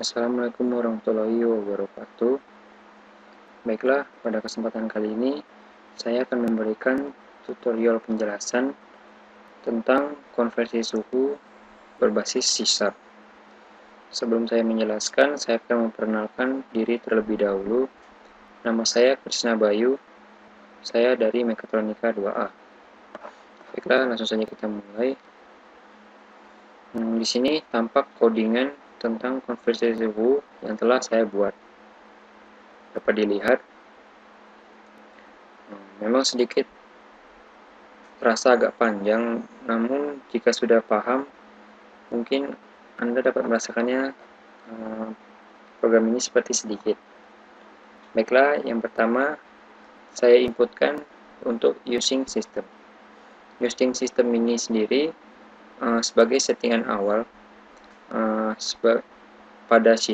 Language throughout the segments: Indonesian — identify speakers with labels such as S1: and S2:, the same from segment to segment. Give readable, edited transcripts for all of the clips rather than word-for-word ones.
S1: Assalamualaikum warahmatullahi wabarakatuh. Baiklah, pada kesempatan kali ini saya akan memberikan tutorial penjelasan tentang konversi suhu berbasis C#. Sebelum saya menjelaskan, saya akan memperkenalkan diri terlebih dahulu. Nama saya Krisna Bayu, saya dari Mekatronika 2A. Baiklah, langsung saja kita mulai. Di sini tampak codingan tentang konversi suhu yang telah saya buat. Dapat dilihat, memang sedikit terasa agak panjang, namun jika sudah paham, mungkin Anda dapat merasakannya program ini seperti sedikit. Baiklah, yang pertama saya inputkan untuk using system. Using system ini sendiri sebagai settingan awal pada C#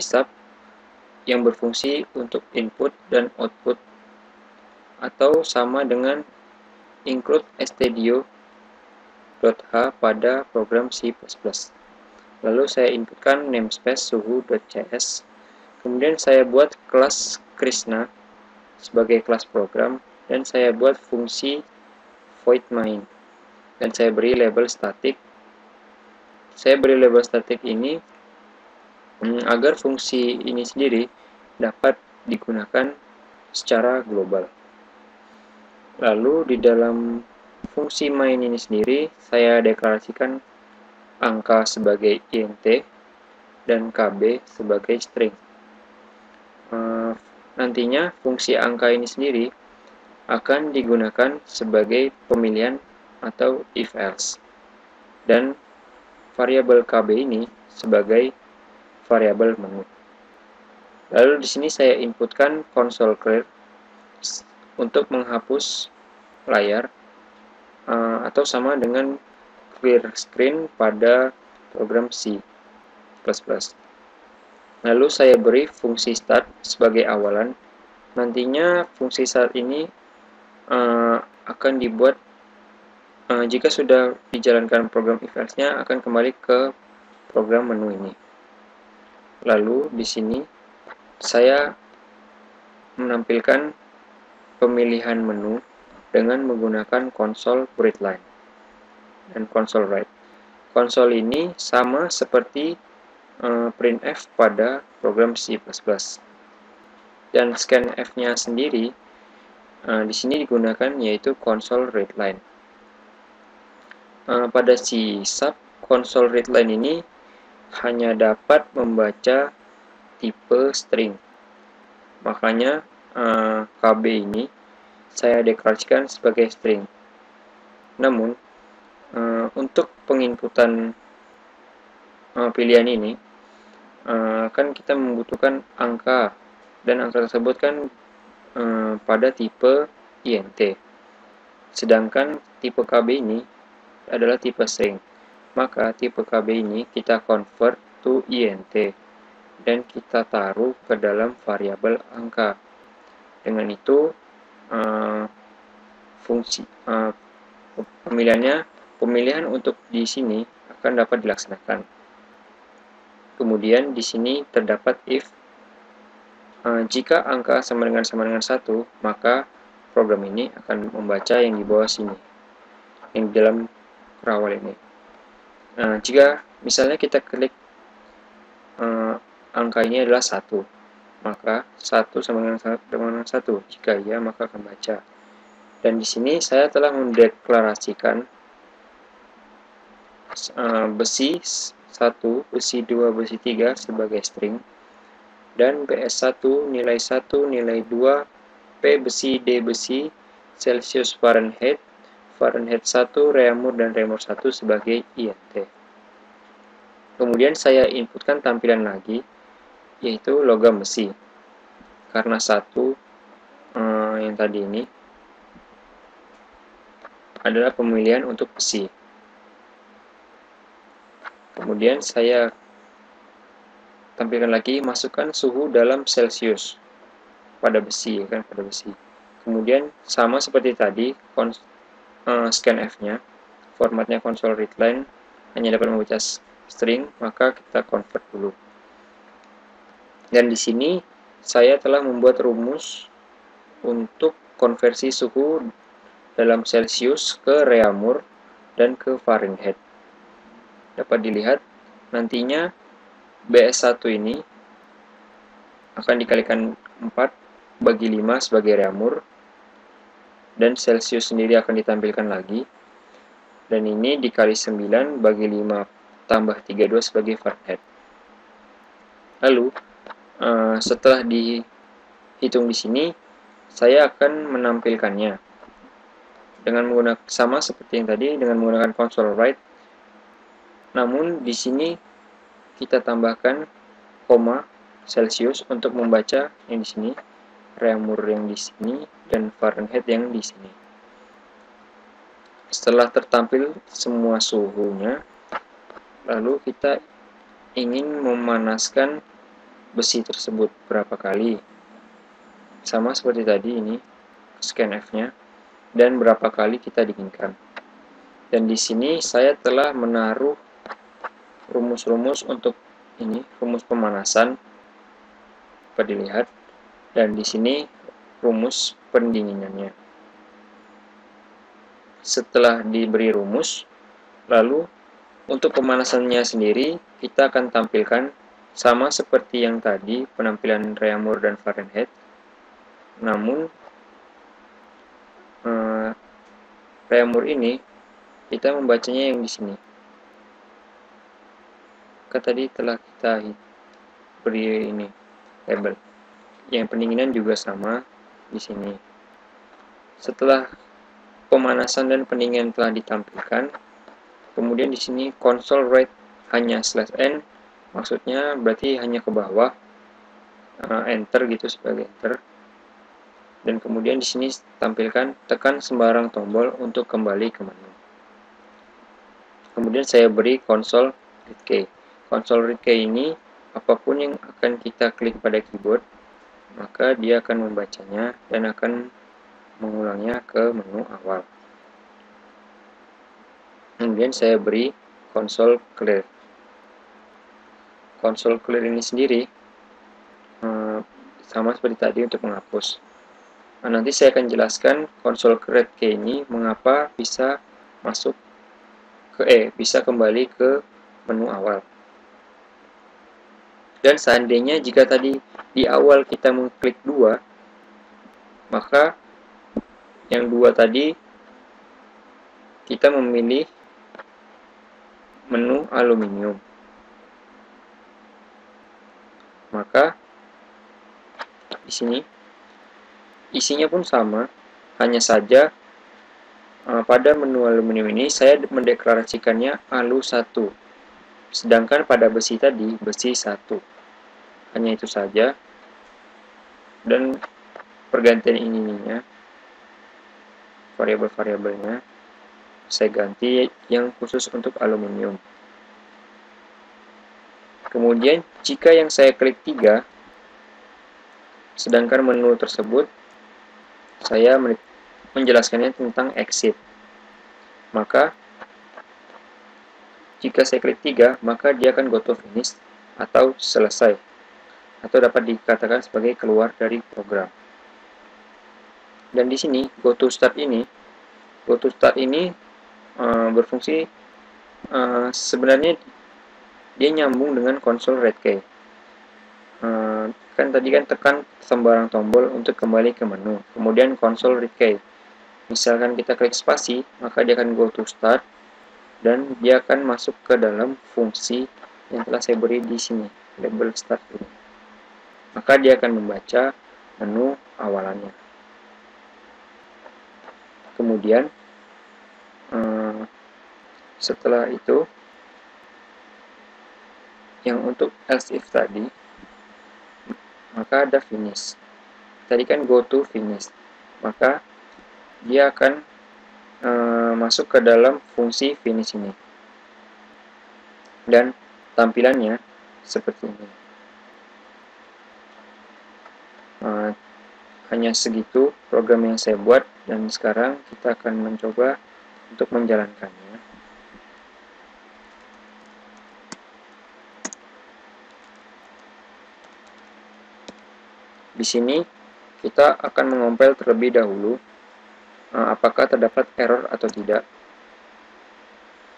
S1: yang berfungsi untuk input dan output, atau sama dengan include stdio.h pada program C++. Lalu saya inputkan namespace suhu.cs. Kemudian saya buat kelas Krishna sebagai kelas program, dan saya buat fungsi void main, dan saya beri label static. Saya beri label static ini agar fungsi ini sendiri dapat digunakan secara global. Lalu di dalam fungsi main ini sendiri saya deklarasikan angka sebagai int dan kb sebagai string. Nantinya fungsi angka ini sendiri akan digunakan sebagai pemilihan atau if else, dan variabel kb ini sebagai variabel menu. Lalu di sini saya inputkan console clear untuk menghapus layar atau sama dengan clear screen pada program C++. Lalu saya beri fungsi start sebagai awalan. Nantinya fungsi start ini akan dibuat jika sudah dijalankan program if else-nya, akan kembali ke program menu ini. Lalu di sini saya menampilkan pemilihan menu dengan menggunakan console readline dan console write. Console ini sama seperti printf pada program C++. Dan scanf-nya sendiri di sini digunakan yaitu console readline. Pada C#, console readline ini hanya dapat membaca tipe string. Makanya KB ini saya deklarasikan sebagai string. Namun untuk penginputan pilihan ini kan kita membutuhkan angka, dan angka tersebut kan pada tipe int. Sedangkan tipe KB ini adalah tipe string. Maka tipe KB ini kita convert to int dan kita taruh ke dalam variabel angka. Dengan itu fungsi pemilihan untuk di sini akan dapat dilaksanakan. Kemudian di sini terdapat if jika angka sama dengan 1, maka program ini akan membaca yang di bawah sini, yang di dalam kerawal ini. Jika misalnya kita klik angka ini adalah 1, maka 1 sama dengan 1. Jika iya, maka akan baca. Dan di sini saya telah mendeklarasikan besi 1, besi 2, besi 3 sebagai string, dan PS1, nilai 1, nilai 2, P besi, D besi, Celsius Fahrenheit, Fahrenheit 1, Reaumur, dan Reaumur 1 sebagai int. Kemudian saya inputkan tampilan lagi, yaitu logam besi. Karena 1 yang tadi ini adalah pemilihan untuk besi. Kemudian saya tampilkan lagi, masukkan suhu dalam Celsius pada besi, kan, pada besi. Kemudian sama seperti tadi, scanf-nya, formatnya console readline, hanya dapat membaca string, maka kita convert dulu. Dan di sini saya telah membuat rumus untuk konversi suhu dalam Celsius ke Reaumur dan ke Fahrenheit. Dapat dilihat nantinya BS1 ini akan dikalikan 4 bagi 5 sebagai Reaumur, dan Celsius sendiri akan ditampilkan lagi, dan ini dikali 9 bagi 5 tambah 32 sebagai Fahrenheit. Lalu setelah dihitung di sini, saya akan menampilkannya dengan menggunakan sama seperti yang tadi, dengan menggunakan console write. Namun di sini kita tambahkan koma Celsius untuk membaca yang di sini, Reaumur yang di sini, dan Fahrenheit yang di sini. Setelah tertampil semua suhunya, lalu kita ingin memanaskan besi tersebut berapa kali. Sama seperti tadi, ini scanf-nya, dan berapa kali kita dinginkan. Dan di sini saya telah menaruh rumus-rumus untuk ini, rumus pemanasan, dapat dilihat, dan di sini rumus pendinginannya. Setelah diberi rumus, lalu untuk pemanasannya sendiri kita akan tampilkan sama seperti yang tadi, penampilan Reaumur dan Fahrenheit. Namun Reaumur ini kita membacanya yang di sini. Tadi telah kita beri ini label. Yang pendinginan juga sama di sini. Setelah pemanasan dan pendinginan telah ditampilkan, kemudian di sini console write hanya /n, maksudnya berarti hanya ke bawah, enter gitu sebagai enter. Dan kemudian di sini tampilkan tekan sembarang tombol untuk kembali ke menu. Kemudian saya beri console read key. Console read key ini apapun yang akan kita klik pada keyboard, maka dia akan membacanya dan akan mengulangnya ke menu awal. Kemudian saya beri console clear. Console clear ini sendiri sama seperti tadi untuk menghapus. Nah, nanti saya akan jelaskan console read key ini mengapa bisa masuk ke bisa kembali ke menu awal. Dan seandainya jika tadi di awal kita mengklik 2, maka yang 2 tadi kita memilih menu aluminium. Maka di sini isinya pun sama, hanya saja pada menu aluminium ini saya mendeklarasikannya Alu1, sedangkan pada besi tadi besi 1. Hanya itu saja, dan pergantian ininya, variabel-variabelnya saya ganti yang khusus untuk aluminium. Kemudian jika yang saya klik 3, sedangkan menu tersebut saya menjelaskannya tentang exit, maka jika saya klik 3, maka dia akan go to finish atau selesai, atau dapat dikatakan sebagai keluar dari program. Dan di sini go to start ini berfungsi sebenarnya dia nyambung dengan console read key. Kan tadi kan tekan sembarang tombol untuk kembali ke menu, kemudian console read key. Misalkan kita klik spasi, maka dia akan go to start dan dia akan masuk ke dalam fungsi yang telah saya beri di sini, label start ini. Maka dia akan membaca menu awalannya. Kemudian setelah itu, yang untuk else if tadi, maka ada finish. Tadi kan go to finish, maka dia akan masuk ke dalam fungsi finish ini. Dan tampilannya seperti ini. Hanya segitu program yang saya buat, dan sekarang kita akan mencoba untuk menjalankannya. Di sini kita akan mengompil terlebih dahulu apakah terdapat error atau tidak.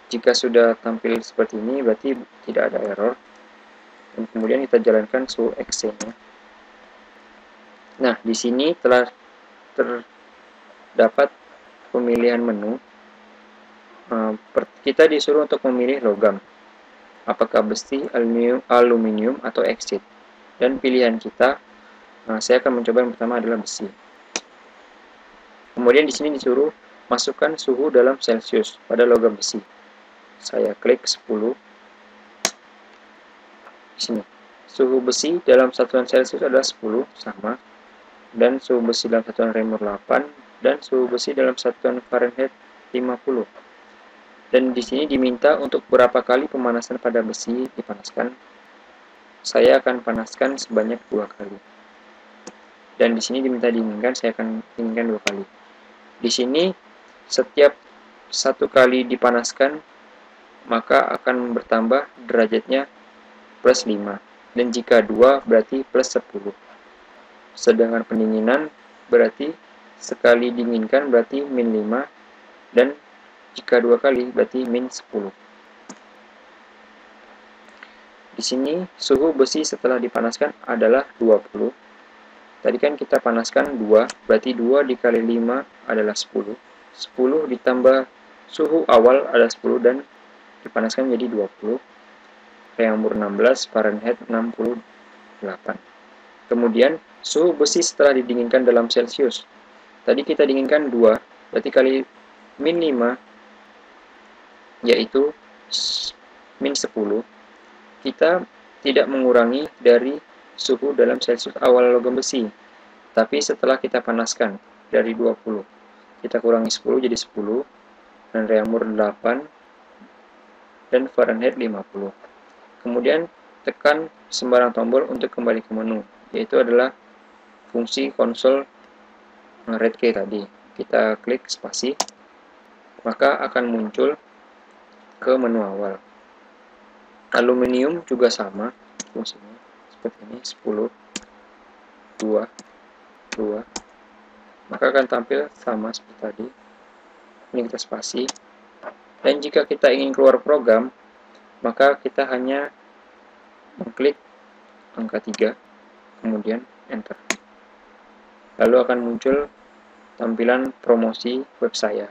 S1: Jika sudah tampil seperti ini, berarti tidak ada error. Dan kemudian kita jalankan suhu exe-nya. Nah, di sini telah terdapat pemilihan menu. Kita disuruh untuk memilih logam. Apakah besi, aluminium, atau exit. Dan pilihan kita, saya akan mencoba yang pertama adalah besi. Kemudian di sini disuruh masukkan suhu dalam Celcius pada logam besi. Saya klik 10. Di sini. Suhu besi dalam satuan Celcius adalah 10, sama. Dan suhu besi dalam satuan Reaumur 8, dan suhu besi dalam satuan Fahrenheit 50. Dan di sini diminta untuk berapa kali pemanasan pada besi dipanaskan. Saya akan panaskan sebanyak 2 kali. Dan di sini diminta dinginkan, saya akan dinginkan 2 kali. Di sini setiap 1 kali dipanaskan, maka akan bertambah derajatnya plus 5. Dan jika 2 berarti plus 10. Sedangkan pendinginan berarti sekali dinginkan berarti min 5. Dan jika 2 kali berarti min 10. Di sini suhu besi setelah dipanaskan adalah 20. Tadi kan kita panaskan 2, berarti 2 dikali 5 adalah 10. 10 ditambah suhu awal adalah 10 dan dipanaskan menjadi 20. Reaumur 16, Fahrenheit 68. Kemudian suhu besi setelah didinginkan dalam Celcius. Tadi kita dinginkan 2, berarti kali min 5, yaitu min 10. Kita tidak mengurangi dari suhu dalam Celcius awal logam besi, tapi setelah kita panaskan dari 20. Kita kurangi 10 jadi 10, dan Reaumur 8, dan Fahrenheit 50. Kemudian tekan sembarang tombol untuk kembali ke menu, yaitu adalah fungsi konsol red key tadi. Kita klik spasi, maka akan muncul ke menu awal. Aluminium juga sama fungsinya, seperti ini, 10, 2, 2. Maka akan tampil sama seperti tadi. Ini kita spasi. Dan jika kita ingin keluar program, maka kita hanya mengklik angka 3, kemudian enter. Lalu akan muncul tampilan promosi web saya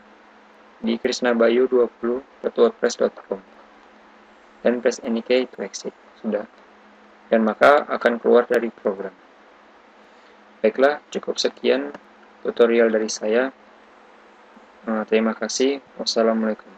S1: di krisnabayu20.wordpress.com, dan press any key to exit. Sudah. Dan maka akan keluar dari program. Baiklah, cukup sekian tutorial dari saya. Terima kasih. Wassalamualaikum.